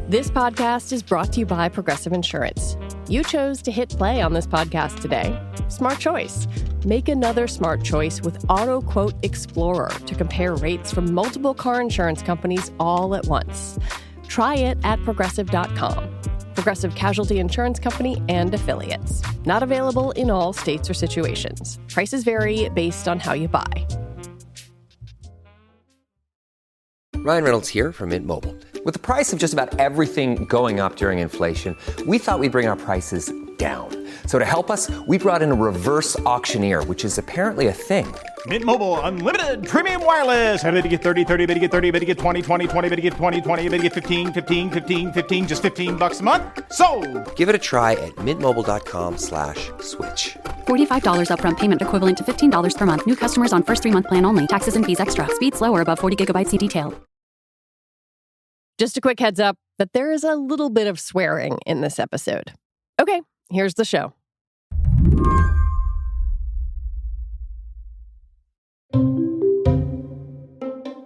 This podcast is brought to you by Progressive Insurance. You chose to hit play on this podcast today. Smart choice. Make another smart choice with Auto Quote Explorer to compare rates from multiple car insurance companies all at once. Try it at Progressive.com. Progressive Casualty Insurance Company and Affiliates. Not available in all states or situations. Prices vary based on how you buy. Ryan Reynolds here from Mint Mobile. With the price of just about everything going up during inflation, we thought we'd bring our prices down. So to help us, we brought in a reverse auctioneer, which is apparently a thing. Mint Mobile Unlimited Premium Wireless. How to get 30, 30, bit to get 30, bit to get 20, 20, 20, bit to get 20, 20, bit to get 15, 15, 15, 15, just $15 a month? Sold! Give it a try at mintmobile.com/switch. $45 upfront payment equivalent to $15 per month. New customers on first 3-month plan only. Taxes and fees extra. Speed slower above 40 gigabytes. See detail. Just a quick heads up that there is a little bit of swearing in this episode. Okay, here's the show.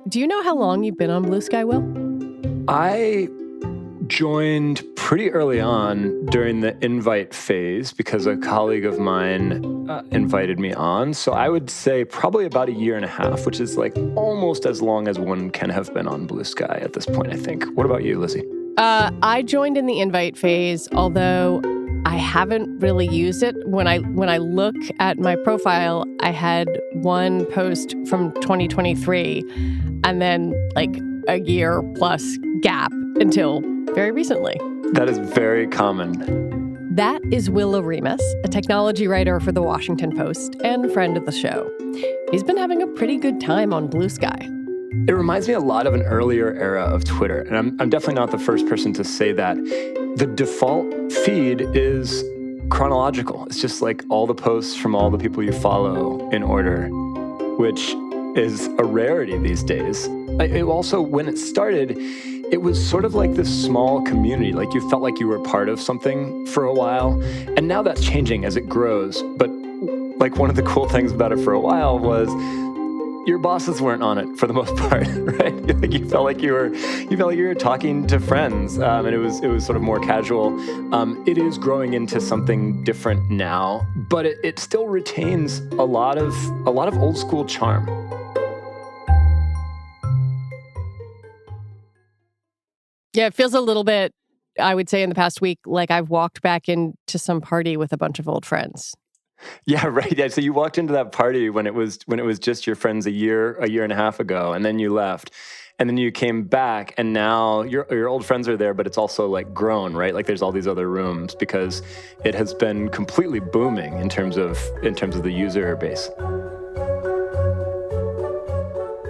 Do you know how long you've been on Blue Sky, Will? I joined pretty early on during the invite phase because a colleague of mine invited me on. So I would say probably about 1.5 years, which is like almost as long as one can have been on Blue Sky at this point, I think. What about you, Lizzie? I joined in the invite phase, although I haven't really used it. When I look at my profile, I had one post from 2023 and then like a year plus gap until very recently. That is very common. That is Will Oremus, a technology writer for The Washington Post and friend of the show. He's been having a pretty good time on Blue Sky. It reminds me a lot of an earlier era of Twitter, and I'm definitely not the first person to say that. The default feed is chronological. It's just like all the posts from all the people you follow in order, which is a rarity these days. It also, when it started, it was sort of like this small community. Like you felt like you were part of something for a while. And now that's changing as it grows. But like one of the cool things about it for a while was your bosses weren't on it for the most part, right? Like you felt like you were talking to friends, and it was sort of more casual. It is growing into something different now, but it still retains a lot of old school charm. Yeah, it feels a little bit, I would say in the past week, like I've walked back into some party with a bunch of old friends. Yeah, right. Yeah, so you walked into that party when it was just your friends a year and a half ago, and then you left. And then you came back, and now your old friends are there, but it's also like grown, right? Like there's all these other rooms because it has been completely booming in terms of the user base.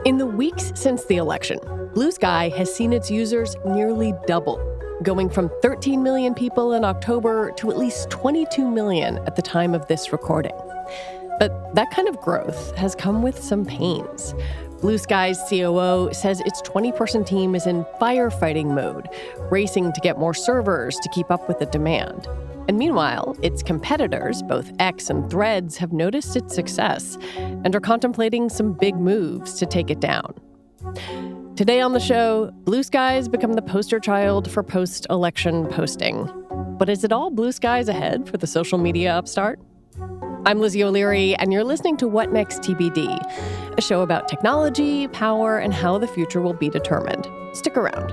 In the weeks since the election, Blue Sky has seen its users nearly double, going from 13 million people in October to at least 22 million at the time of this recording. But that kind of growth has come with some pains. Blue Sky's COO says its 20-person team is in firefighting mode, racing to get more servers to keep up with the demand. And meanwhile, its competitors, both X and Threads, have noticed its success and are contemplating some big moves to take it down. Today on the show, Blue Sky has become the poster child for post-election posting. But is it all blue skies ahead for the social media upstart? I'm Lizzie O'Leary, and you're listening to What Next TBD, a show about technology, power, and how the future will be determined. Stick around.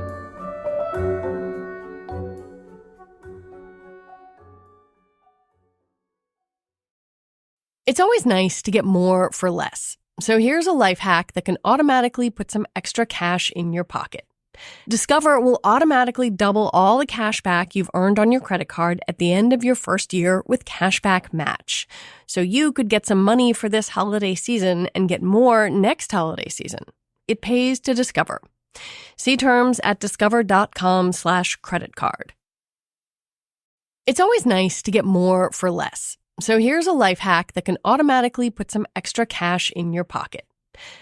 It's always nice to get more for less. So here's a life hack that can automatically put some extra cash in your pocket. Discover will automatically double all the cash back you've earned on your credit card at the end of your first year with Cashback Match. So you could get some money for this holiday season and get more next holiday season. It pays to Discover. See terms at discover.com/creditcard. It's always nice to get more for less. So here's a life hack that can automatically put some extra cash in your pocket.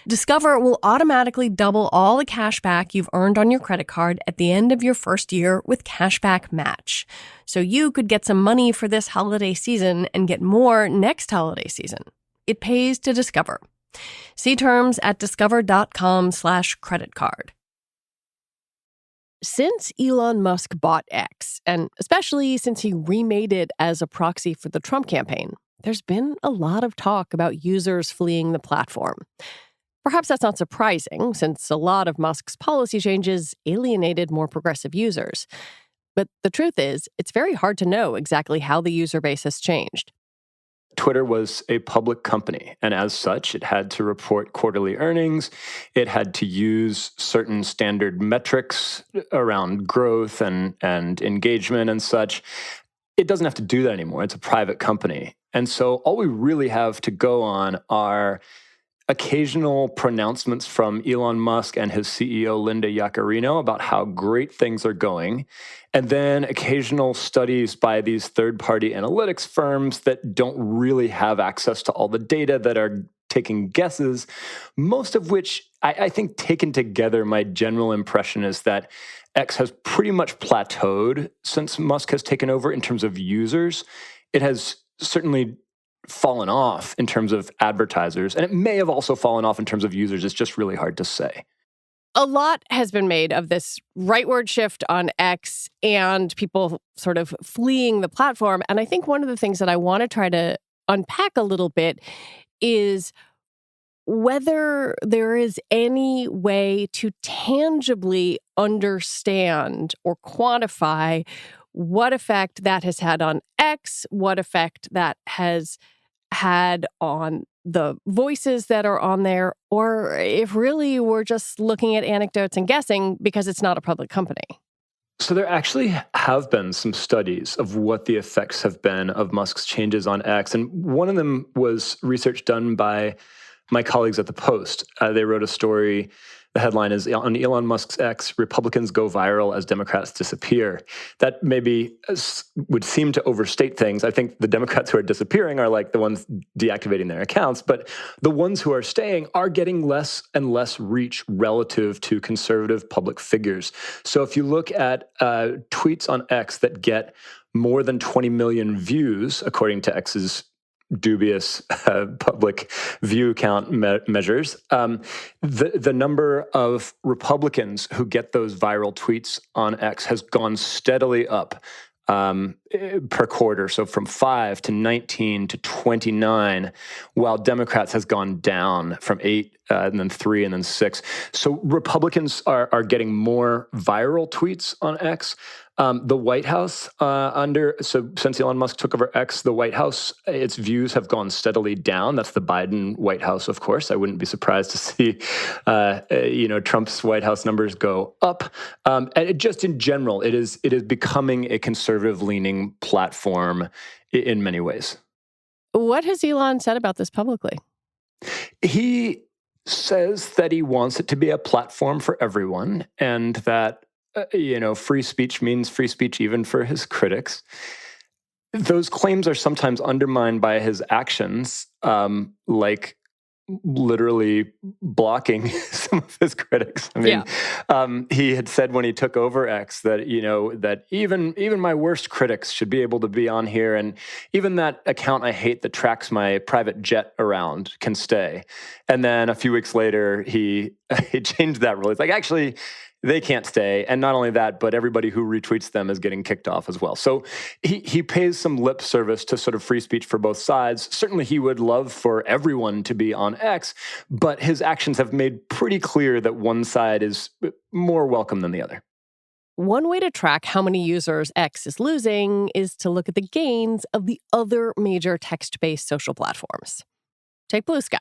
Discover will automatically double all the cash back you've earned on your credit card at the end of your first year with Cashback Match. So you could get some money for this holiday season and get more next holiday season. It pays to Discover. See terms at discover.com/creditcard. Since Elon Musk bought X, and especially since he remade it as a proxy for the Trump campaign, there's been a lot of talk about users fleeing the platform. Perhaps that's not surprising, since a lot of Musk's policy changes alienated more progressive users. But the truth is, it's very hard to know exactly how the user base has changed. Twitter was a public company, and as such, it had to report quarterly earnings. It had to use certain standard metrics around growth and engagement and such. It doesn't have to do that anymore. It's a private company. And so all we really have to go on are occasional pronouncements from Elon Musk and his CEO, Linda Yaccarino, about how great things are going. And then occasional studies by these third-party analytics firms that don't really have access to all the data, that are taking guesses, most of which I think taken together, my general impression is that X has pretty much plateaued since Musk has taken over in terms of users. It has certainly fallen off in terms of advertisers, and it may have also fallen off in terms of users. It's just really hard to say. A lot has been made of this rightward shift on X and people sort of fleeing the platform. And I think one of the things that I want to try to unpack a little bit is whether there is any way to tangibly understand or quantify what effect that has had on X, what effect that has had on the voices that are on there, or if really we're just looking at anecdotes and guessing because it's not a public company. So there actually have been some studies of what the effects have been of Musk's changes on X. And one of them was research done by my colleagues at the Post. They wrote a story. The headline is, "On Elon Musk's X, Republicans go viral as Democrats disappear." That maybe would seem to overstate things. I think the Democrats who are disappearing are like the ones deactivating their accounts, but the ones who are staying are getting less and less reach relative to conservative public figures. So if you look at tweets on X that get more than 20 million views, according to X's dubious public view count measures, the number of Republicans who get those viral tweets on X has gone steadily up per quarter. So from 5 to 19 to 29, while Democrats has gone down from 8 and then 3 and then 6. So Republicans are getting more viral tweets on X. The White House, since Elon Musk took over X, the White House, its views have gone steadily down. That's the Biden White House, of course. I wouldn't be surprised to see, Trump's White House numbers go up. And just in general, it is becoming a conservative-leaning platform in many ways. What has Elon said about this publicly? He says that he wants it to be a platform for everyone, and that free speech means free speech even for his critics. Those claims are sometimes undermined by his actions, like literally blocking some of his critics. I mean, he had said when he took over X that, that even my worst critics should be able to be on here, and even that account I hate that tracks my private jet around can stay. And then a few weeks later, he changed that rule. It's like, actually, they can't stay. And not only that, but everybody who retweets them is getting kicked off as well. So he pays some lip service to sort of free speech for both sides. Certainly he would love for everyone to be on X, but his actions have made pretty clear that one side is more welcome than the other. One way to track how many users X is losing is to look at the gains of the other major text-based social platforms. Take Blue Sky.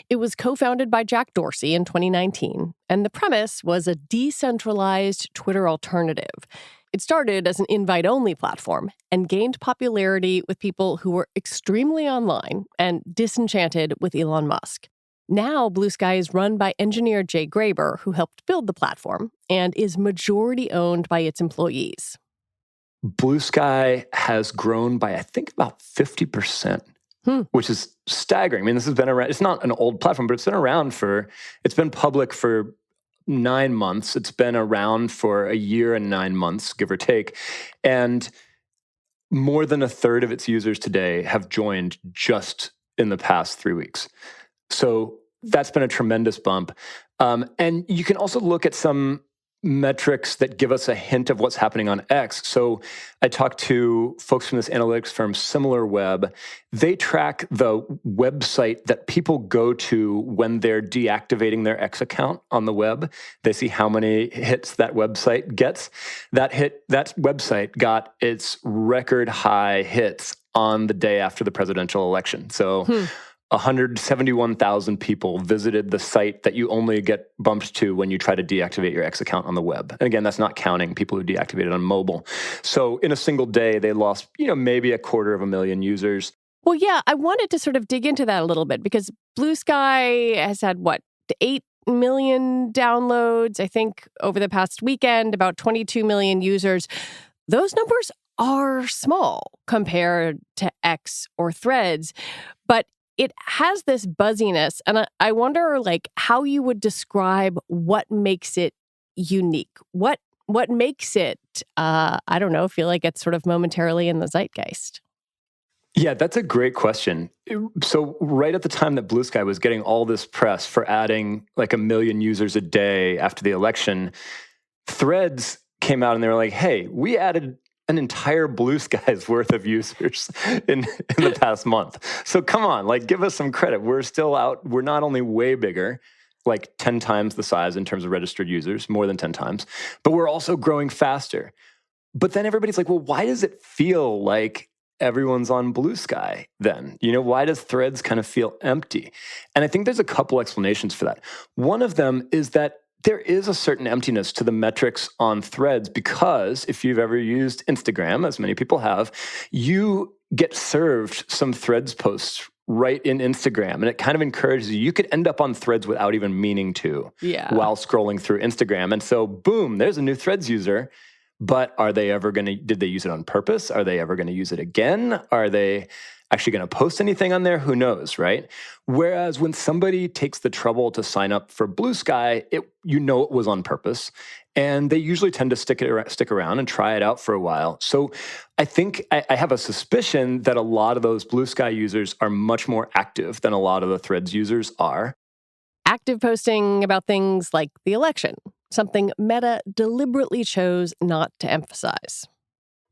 It was co-founded by Jack Dorsey in 2019, and the premise was a decentralized Twitter alternative. It started as an invite-only platform and gained popularity with people who were extremely online and disenchanted with Elon Musk. Now, Blue Sky is run by engineer Jay Graber, who helped build the platform, and is majority owned by its employees. Blue Sky has grown by, I think, about 50%. Which is staggering. I mean, this has been around, it's not an old platform, but it's been public for 9 months. It's been around for a year and 9 months, give or take. And more than a third of its users today have joined just in the past 3 weeks. So that's been a tremendous bump. And you can also look at some metrics that give us a hint of what's happening on X. So I talked to folks from this analytics firm, SimilarWeb. They track the website that people go to when they're deactivating their X account on the web. They see how many hits that website gets. That website got its record high hits on the day after the presidential election. So 171,000 people visited the site that you only get bumped to when you try to deactivate your X account on the web. And again, that's not counting people who deactivated on mobile. So in a single day, they lost, maybe 250,000 users. Well, yeah, I wanted to sort of dig into that a little bit because Blue Sky has had, 8 million downloads, I think, over the past weekend, about 22 million users. Those numbers are small compared to X or Threads, but it has this buzziness, and I wonder, how you would describe what makes it unique. What makes it, feel like it's sort of momentarily in the zeitgeist? Yeah, that's a great question. So right at the time that Blue Sky was getting all this press for adding 1 million users a day after the election, Threads came out and they were like, hey, we added an entire Blue Sky's worth of users in the past month. So come on, give us some credit. We're still out. We're not only way bigger, 10 times the size in terms of registered users, more than 10 times, but we're also growing faster. But then everybody's like, well, why does it feel like everyone's on Blue Sky then? Why does Threads kind of feel empty? And I think there's a couple explanations for that. One of them is that there is a certain emptiness to the metrics on Threads because if you've ever used Instagram, as many people have, you get served some Threads posts right in Instagram. And it kind of encourages you. You could end up on Threads without even meaning to while scrolling through Instagram. And so, boom, there's a new Threads user. But are they ever did they use it on purpose? Are they ever going to use it again? Are they actually going to post anything on there? Who knows, right? Whereas when somebody takes the trouble to sign up for Blue Sky, it was on purpose. And they usually tend to stick around and try it out for a while. So I think I have a suspicion that a lot of those Blue Sky users are much more active than a lot of the Threads users are. Active posting about things like the election, something Meta deliberately chose not to emphasize.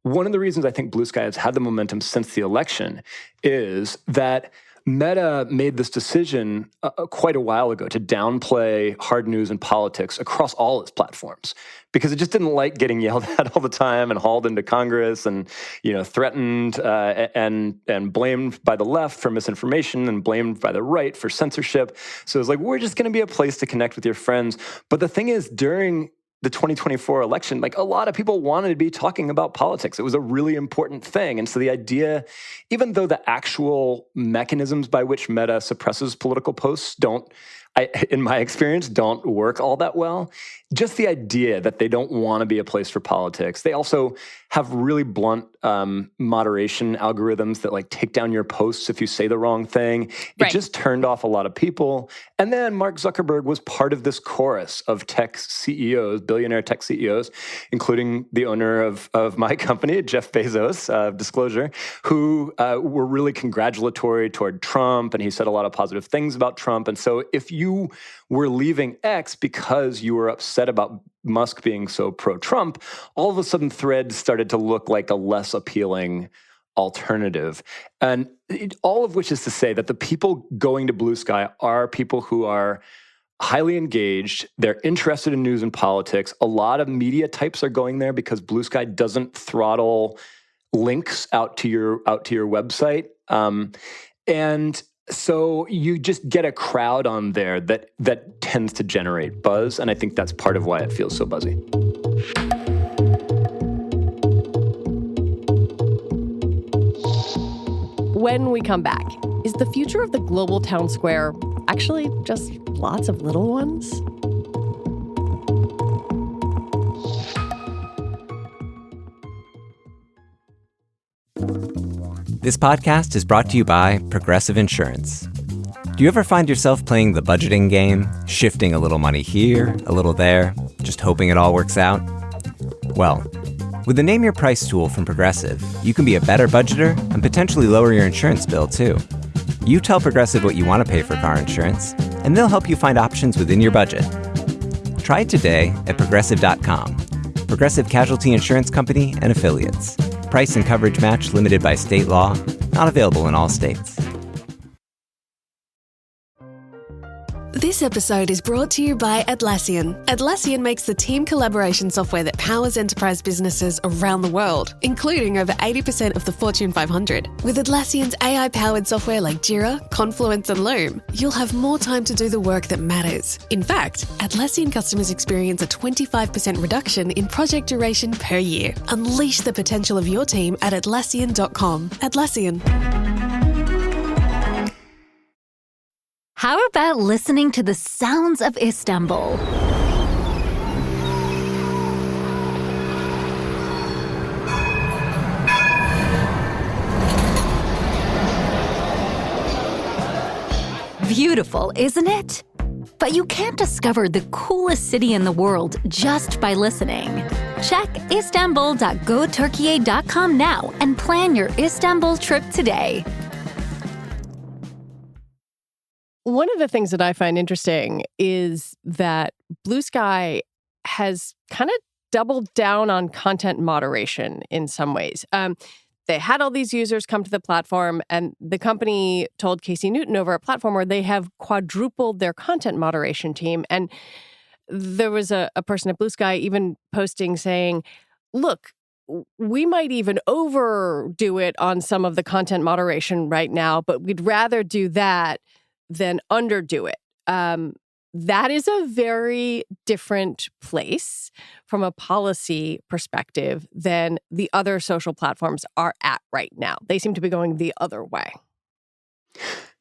One of the reasons I think Blue Sky has had the momentum since the election is that Meta made this decision quite a while ago to downplay hard news and politics across all its platforms because it just didn't like getting yelled at all the time and hauled into Congress and threatened and blamed by the left for misinformation and blamed by the right for censorship. So it was like, we're just going to be a place to connect with your friends. But the thing is, during the 2024 election, a lot of people wanted to be talking about politics. It was a really important thing. And so the idea, even though the actual mechanisms by which Meta suppresses political posts in my experience, don't work all that well, just the idea that they don't want to be a place for politics. They also have really blunt moderation algorithms that take down your posts if you say the wrong thing. It just turned off a lot of people. And then Mark Zuckerberg was part of this chorus of tech CEOs, billionaire tech CEOs, including the owner of my company, Jeff Bezos, disclosure, who were really congratulatory toward Trump. And he said a lot of positive things about Trump. And so if you were leaving X because you were upset about Musk being so pro-Trump, all of a sudden Threads started to look like a less appealing alternative. And all of which is to say that the people going to Blue Sky are people who are highly engaged. They're interested in news and politics. A lot of media types are going there because Blue Sky doesn't throttle links out to your website. And so you just get a crowd on there that tends to generate buzz, and I think that's part of why it feels so buzzy. When we come back, is the future of the global town square actually just lots of little ones? This podcast is brought to you by Progressive Insurance. Do you ever find yourself playing the budgeting game, shifting a little money here, a little there, just hoping it all works out? Well, with the Name Your Price tool from Progressive, you can be a better budgeter and potentially lower your insurance bill, too. You tell Progressive what you want to pay for car insurance, and they'll help you find options within your budget. Try it today at Progressive.com. Progressive Casualty Insurance Company and Affiliates. Price and coverage match limited by state law. Not available in all states. This episode is brought to you by Atlassian. Atlassian makes the team collaboration software that powers enterprise businesses around the world, including over 80% of the Fortune 500. With Atlassian's AI-powered software like Jira, Confluence, and Loom, you'll have more time to do the work that matters. In fact, Atlassian customers experience a 25% reduction in project duration per year. Unleash the potential of your team at Atlassian.com. Atlassian. How about listening to the sounds of Istanbul? Beautiful, isn't it? But you can't discover the coolest city in the world just by listening. Check istanbul.goturkiye.com now and plan your Istanbul trip today. One of the things that I find interesting is that Blue Sky has kind of doubled down on content moderation in some ways. They had all these users come to the platform, and the company told Casey Newton over at Platformer they have quadrupled their content moderation team. And there was a person at Blue Sky even posting saying, look, we might even overdo it on some of the content moderation right now, but we'd rather do that than underdo it. That is a very different place from a policy perspective than the other social platforms are at right now. They seem to be going the other way.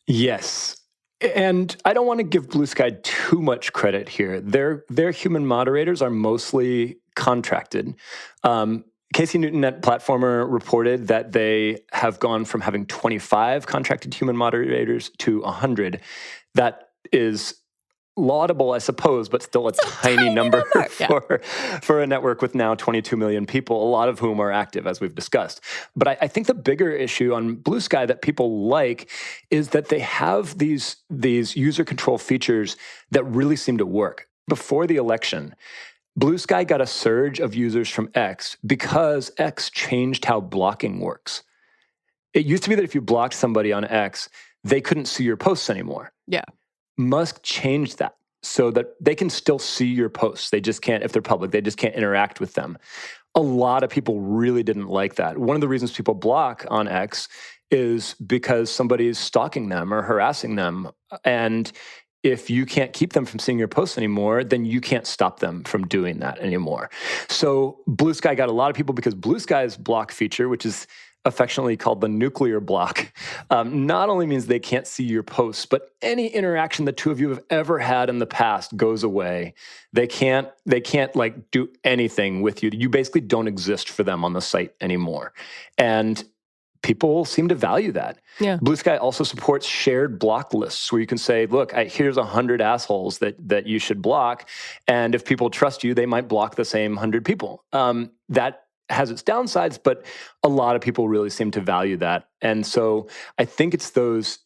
Yes. And I don't want to give Blue Sky too much credit here. Their human moderators are mostly contracted. Casey Newton at Platformer reported that they have gone from having 25 contracted human moderators to 100. That is laudable, I suppose, but still a tiny number for a network with now 22 million people, a lot of whom are active, as we've discussed. But I think the bigger issue on Blue Sky that people like is that they have these user control features that really seem to work. Before the election, Blue Sky got a surge of users from X because X changed how blocking works. It used to be that if you blocked somebody on X, they couldn't see your posts anymore. Yeah. Musk changed that so that they can still see your posts. They just can't, if they're public, they just can't interact with them. A lot of people really didn't like that. One of the reasons people block on X is because somebody is stalking them or harassing them. And if you can't keep them from seeing your posts anymore, then you can't stop them from doing that anymore. So Blue Sky got a lot of people because Blue Sky's block feature, which is affectionately called the nuclear block, not only means they can't see your posts, but any interaction the two of you have ever had in the past goes away. They can't like do anything with you. You basically don't exist for them on the site anymore. And people seem to value that. Yeah. Blue Sky also supports shared block lists where you can say, look, here's 100 assholes that you should block. And if people trust you, they might block the same 100 people. That has its downsides, but a lot of people really seem to value that. And so I think it's those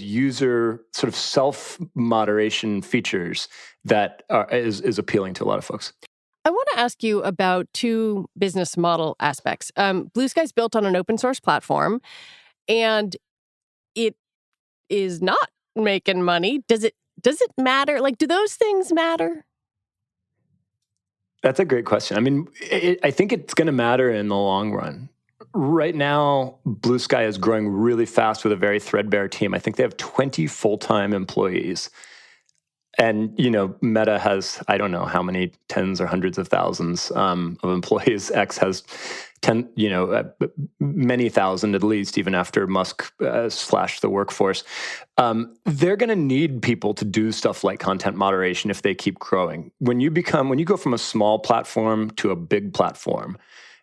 user sort of self-moderation features that is appealing to a lot of folks. I want to ask you about two business model aspects. Blue Sky's built on an open source platform, and it is not making money. Does it matter? Like, do those things matter? That's a great question. I mean, I think it's going to matter in the long run. Right now, Blue Sky is growing really fast with a very threadbare team. I think they have 20 full-time employees. And, Meta has, I don't know how many tens or hundreds of thousands of employees. X has many thousand at least, even after Musk slashed the workforce. They're going to need people to do stuff like content moderation if they keep growing. When you go from a small platform to a big platform,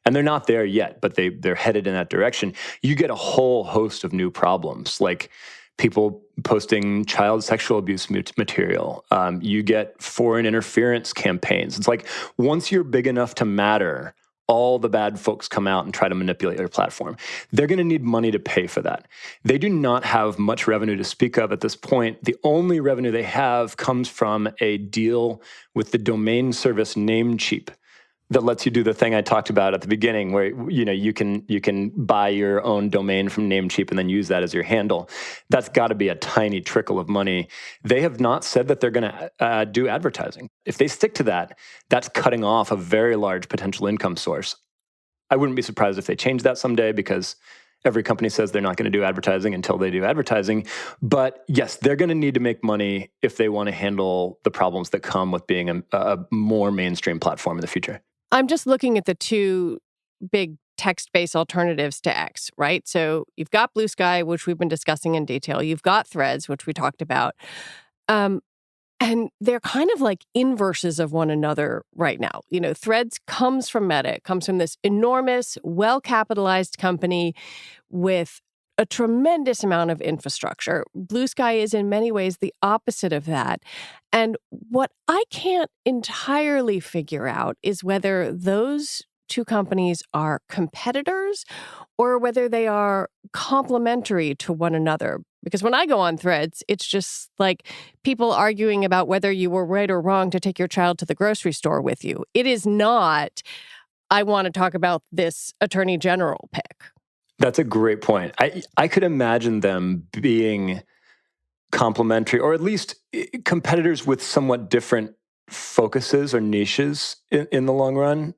and they're not there yet, but they're headed in that direction, you get a whole host of new problems, like people posting child sexual abuse material. You get foreign interference campaigns. It's like once you're big enough to matter, all the bad folks come out and try to manipulate their platform. They're going to need money to pay for that. They do not have much revenue to speak of at this point. The only revenue they have comes from a deal with the domain service Namecheap that lets you do the thing I talked about at the beginning, where you can buy your own domain from Namecheap and then use that as your handle. That's got to be a tiny trickle of money. They have not said that they're going to do advertising. If they stick to that, that's cutting off a very large potential income source. I wouldn't be surprised if they change that someday, because every company says they're not going to do advertising until they do advertising. But yes, they're going to need to make money if they want to handle the problems that come with being a more mainstream platform in the future. I'm just looking at the two big text-based alternatives to X, right? So you've got Blue Sky, which we've been discussing in detail. You've got Threads, which we talked about. And they're kind of like inverses of one another right now. Threads comes from Meta. It comes from this enormous, well-capitalized company with a tremendous amount of infrastructure. Blue Sky is in many ways the opposite of that. And what I can't entirely figure out is whether those two companies are competitors or whether they are complementary to one another. Because when I go on Threads, it's just like people arguing about whether you were right or wrong to take your child to the grocery store with you. It is not, I want to talk about this attorney general pick. That's a great point. I could imagine them being complementary, or at least competitors with somewhat different focuses or niches in the long run.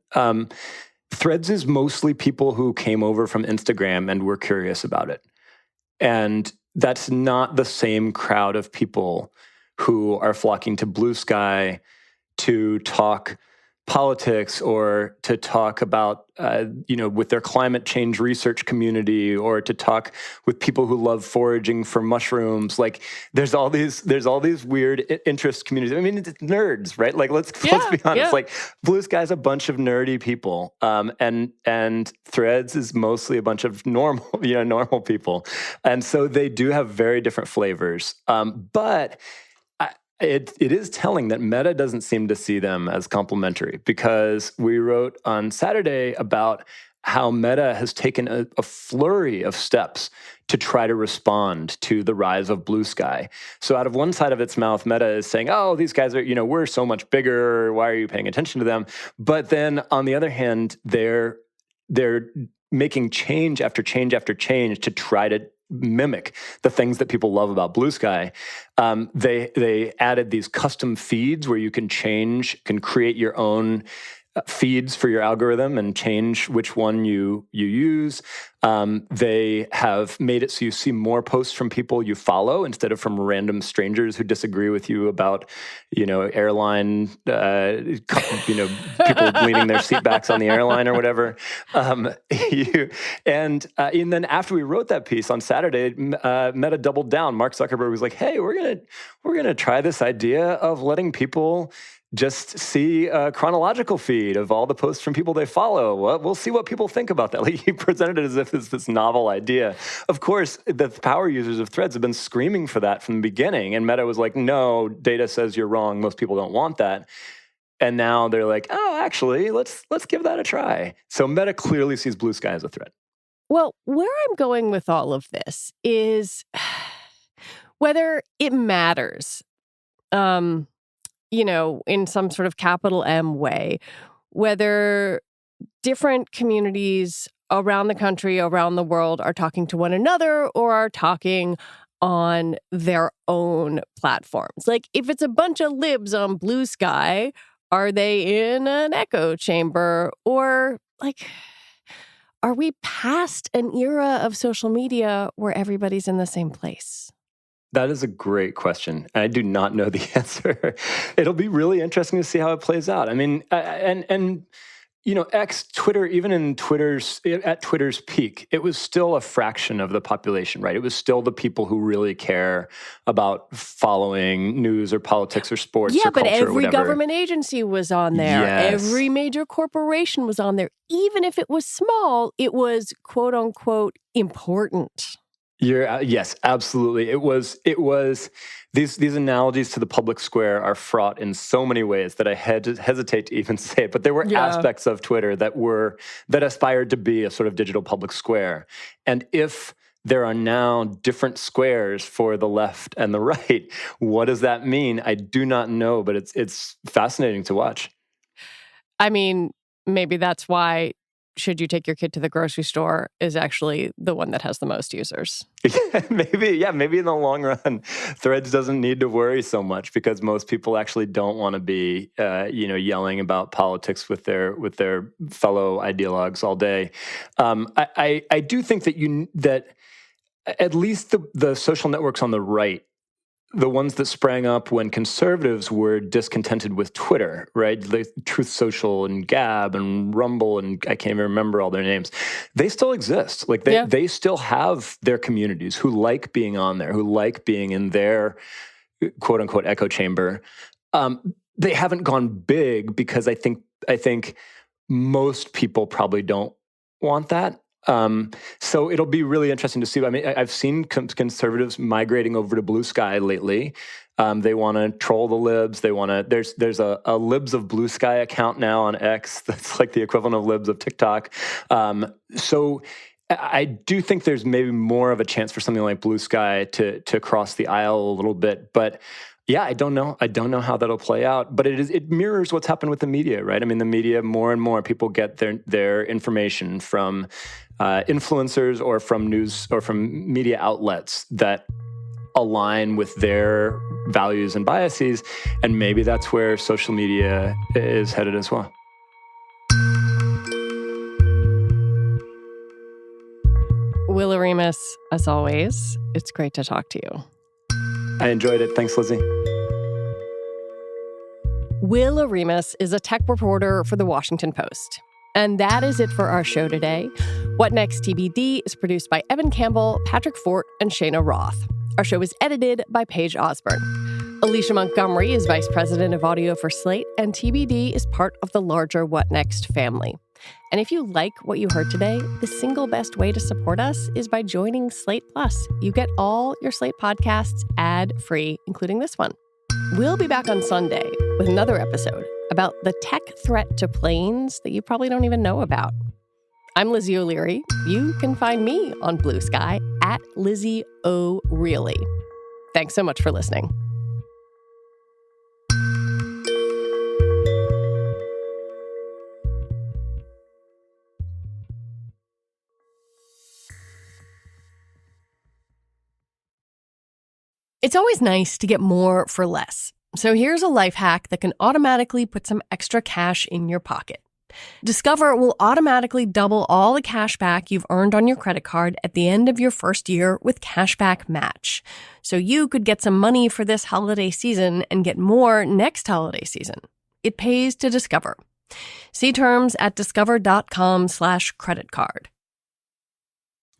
Threads is mostly people who came over from Instagram and were curious about it. And that's not the same crowd of people who are flocking to Blue Sky to talk politics or to talk about, with their climate change research community, or to talk with people who love foraging for mushrooms. Like, there's all these weird interest communities. I mean, it's nerds, right? Like, let's be honest. Yeah. Like, Blue Sky's a bunch of nerdy people, and Threads is mostly a bunch of normal people, and so they do have very different flavors. But It is telling that Meta doesn't seem to see them as complementary, because we wrote on Saturday about how Meta has taken a flurry of steps to try to respond to the rise of Blue Sky. So out of one side of its mouth, Meta is saying, oh, these guys are, we're so much bigger. Why are you paying attention to them? But then on the other hand, they're making change after change after change to try to mimic the things that people love about Blue Sky. They added these custom feeds where you can create your own feeds for your algorithm and change which one you use. They have made it so you see more posts from people you follow instead of from random strangers who disagree with you about, airline, people leaning their seatbacks on the airline or whatever. And then after we wrote that piece on Saturday, Meta doubled down. Mark Zuckerberg was like, "Hey, we're gonna try this idea of letting people just see a chronological feed of all the posts from people they follow. Well, we'll see what people think about that." Like, he presented it as if it's this novel idea. Of course, the power users of Threads have been screaming for that from the beginning, and Meta was like, no, data says you're wrong. Most people don't want that. And now they're like, oh, actually, let's give that a try. So Meta clearly sees Blue Sky as a threat. Well, where I'm going with all of this is whether it matters. In some sort of capital M way, whether different communities around the country, around the world are talking to one another or are talking on their own platforms. Like, if it's a bunch of libs on Blue Sky, are they in an echo chamber? Or, like, are we past an era of social media where everybody's in the same place? That is a great question. I do not know the answer. It'll be really interesting to see how it plays out. I mean, X, Twitter, even at Twitter's peak, it was still a fraction of the population, right? It was still the people who really care about following news or politics or sports or culture or whatever. Yeah, but every government agency was on there. Yes. Every major corporation was on there. Even if it was small, it was, quote unquote, important. Yes, absolutely. It was these analogies to the public square are fraught in so many ways that I hesitate to even say it. But there were aspects of Twitter that aspired to be a sort of digital public square. And if there are now different squares for the left and the right, what does that mean? I do not know, but it's fascinating to watch. I mean, maybe that's why Should You Take Your Kid to the Grocery Store is actually the one that has the most users. Maybe in the long run, Threads doesn't need to worry so much because most people actually don't want to be, yelling about politics with their fellow ideologues all day. I do think that at least the social networks on the right, the ones that sprang up when conservatives were discontented with Twitter, right? The Truth Social and Gab and Rumble, and I can't even remember all their names. They still exist. Like they still have their communities who like being on there, who like being in their quote unquote echo chamber. They haven't gone big because I think most people probably don't want that. So it'll be really interesting to see. I mean, I've seen conservatives migrating over to Blue Sky lately. They want to troll the libs. They want to. There's a Libs of Blue Sky account now on X that's like the equivalent of Libs of TikTok. So I do think there's maybe more of a chance for something like Blue Sky to cross the aisle a little bit, but. Yeah, I don't know. I don't know how that'll play out, but it mirrors what's happened with the media, right? I mean, the media, more and more people get their information from influencers or from news or from media outlets that align with their values and biases, and maybe that's where social media is headed as well. Will Oremus, as always, it's great to talk to you. I enjoyed it. Thanks, Lizzie. Will Oremus is a tech reporter for The Washington Post. And that is it for our show today. What Next TBD is produced by Evan Campbell, Patrick Fort, and Cheyna Roth. Our show is edited by Paige Osborne. Alicia Montgomery is vice president of audio for Slate, and TBD is part of the larger What Next family. And if you like what you heard today, the single best way to support us is by joining Slate Plus. You get all your Slate podcasts ad-free, including this one. We'll be back on Sunday with another episode about the tech threat to planes that you probably don't even know about. I'm Lizzie O'Leary. You can find me on Blue Sky at Lizzie O'Reilly. Thanks so much for listening. It's always nice to get more for less. So here's a life hack that can automatically put some extra cash in your pocket. Discover will automatically double all the cash back you've earned on your credit card at the end of your first year with Cashback Match. So you could get some money for this holiday season and get more next holiday season. It pays to Discover. See terms at discover.com/credit card.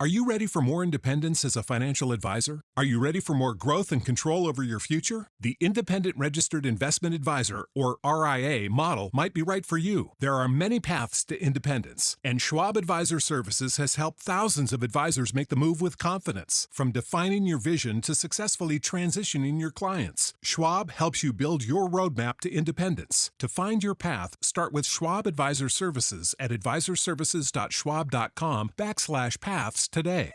Are you ready for more independence as a financial advisor? Are you ready for more growth and control over your future? The Independent Registered Investment Advisor, or RIA, model might be right for you. There are many paths to independence, and Schwab Advisor Services has helped thousands of advisors make the move with confidence. From defining your vision to successfully transitioning your clients, Schwab helps you build your roadmap to independence. To find your path, start with Schwab Advisor Services at advisorservices.schwab.com/paths today.